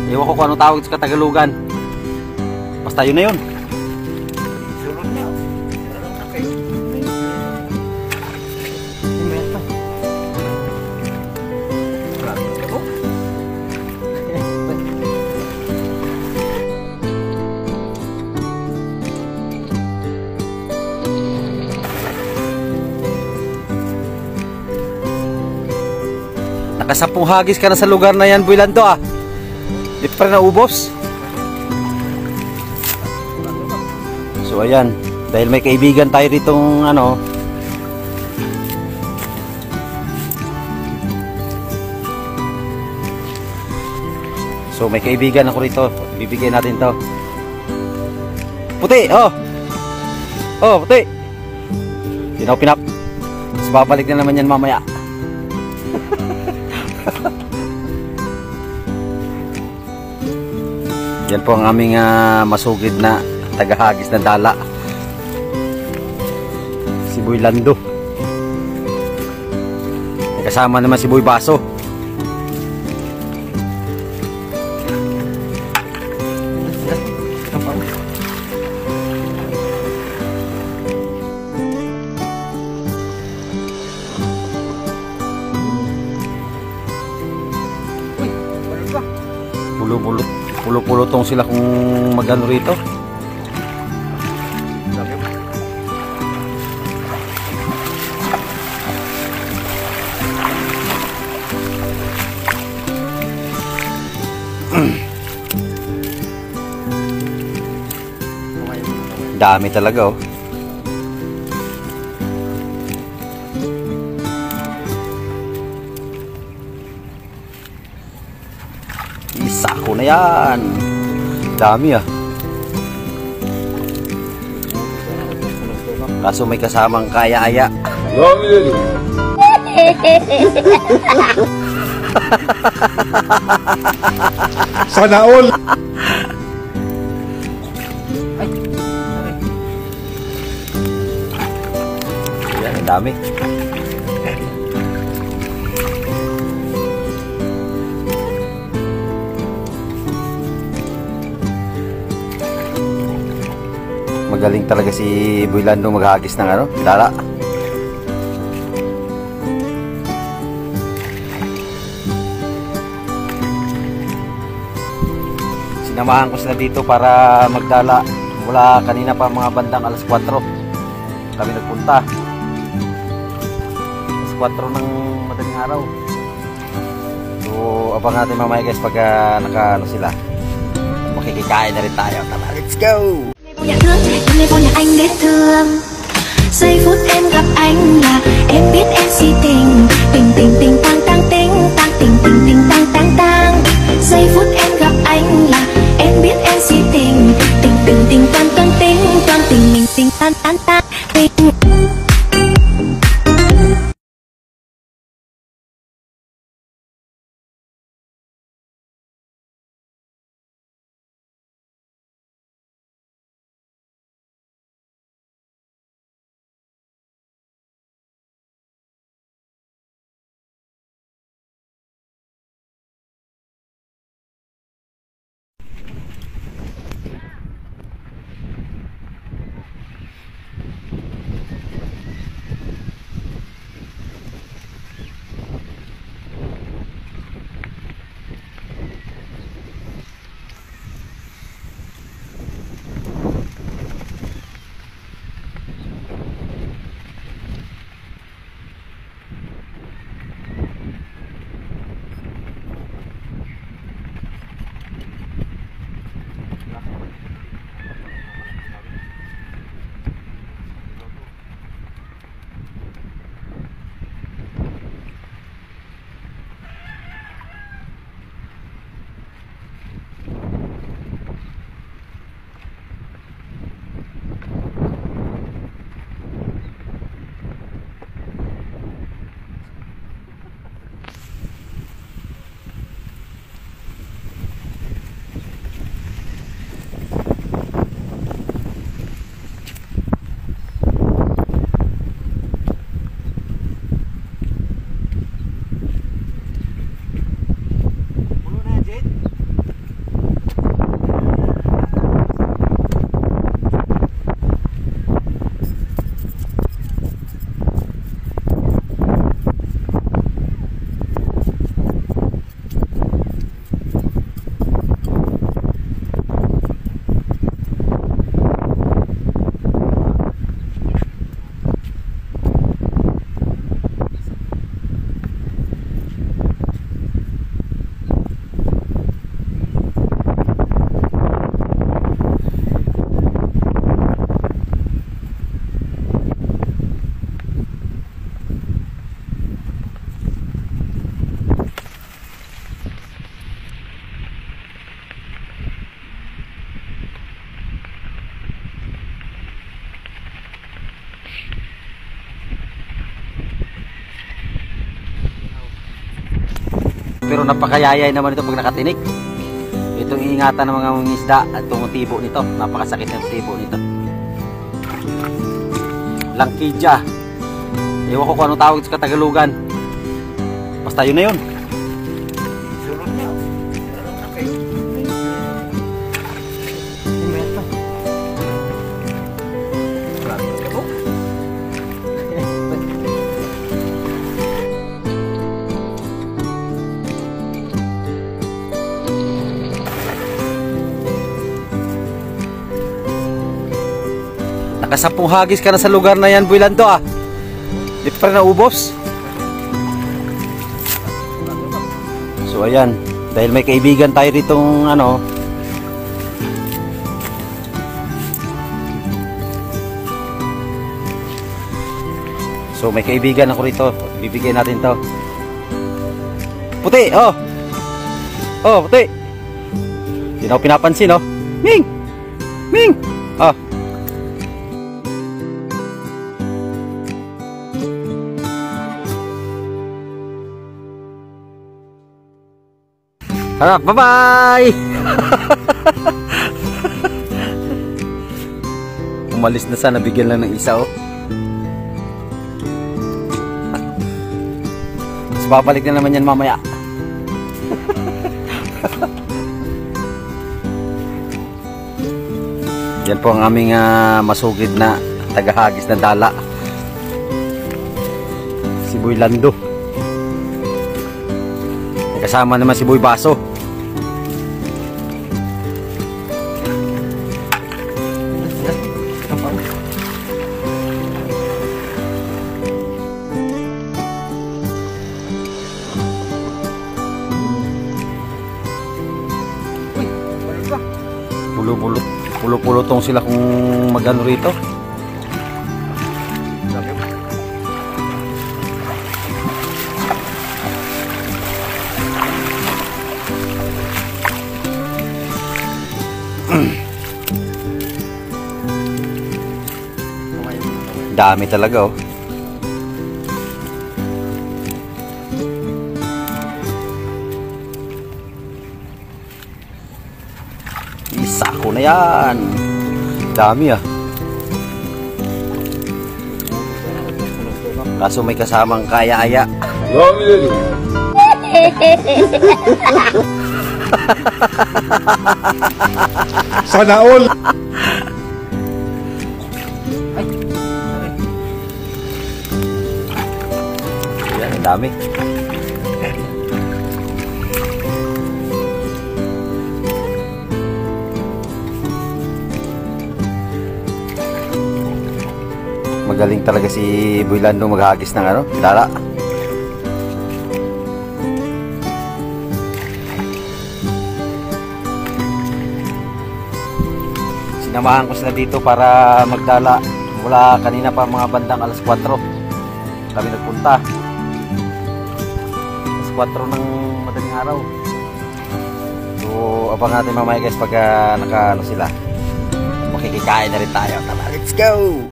Ewan ko kung anong tawag sa Katagalugan. Basta yun na yun. Sulod niya. Nakasampung hagis ka na sa lugar na yan, Boy Lando ah. Di pa rin naubos. So ayan, dahil may kaibigan tayo ditong ano, so may kaibigan ako rito, bibigyan natin to. Puti, oh. Oh, puti. Hindi na ako pinap. Tapos babalik na naman yan mamaya. Yan po ang aming masugid na tagahagis na dala, si Boy Lando. May kasama naman si Boy Baso. Pulo-pulutong sila kung magano rito. Dami talaga oh. Isa ko na yan. Dami ah. Kaso may kasamang kaya-aya. Sana all. Yan, ang dami. Magaling talaga si Boy Lando maghagis ng ano, dala. Sinamahan ko sila dito para magdala mula kanina pa mga bandang alas 4 kami nagpunta. Alas 4 ng madaling araw. So abang natin mamaya guys pag naka ano sila, makikikain na rin tayo. Tara, let's go. Nhà thương, đêm nay vô nhà anh để thương. Giây phút em gặp anh là em biết em si tình. Tình tình tình tang tang tình tang tình tình tình tang tang tang. Giây phút em gặp anh là em biết em si tình. Tình tình tình toan toan tình toan tình mình tình tan tan tan tình. Pero napakayayay naman ito pag nakatinik. Itong ingatan ng mga isda at itong tibo nito. Napakasakit ng tibo nito. Langkidya. Ewan ko kung anong tawag sa Katagalugan. Basta yun na yun. Sulod niya. Meron na kayo. Nakasapong hagis ka na sa lugar na yan, Boy Lando ah. Di pa rin naubos. So ayan, dahil may kaibigan tayo ditong ano, so may kaibigan ako rito, bibigyan natin to. Puti, oh. Oh, puti. Hindi na ako pinapansin, oh. Ming! Ming! Oh. Harap, bye-bye! Umalis na sana, bigyan lang ng isa, oh. Tapos babalik na naman yan mamaya. Yan po ang aming masugid na tagahagis na dala. Si Boy Lando. Kasama naman si Boy Baso. Pulo-pulutong sila kung magano rito. Dami talaga, oh. Isa ko na yan. Dami, ah. Kaso may kasamang kaya-aya. Sana all. Yan, ang dami. Magaling talaga si Boy Lando maghagis ng ano, dala. Sinamahan ko sila dito para magdala mula kanina pa mga bandang alas 4 kami nagpunta. Alas 4 ng madaling araw. So abang natin mamaya guys pag naka ano sila, makikikain na rin tayo. Tara, let's go!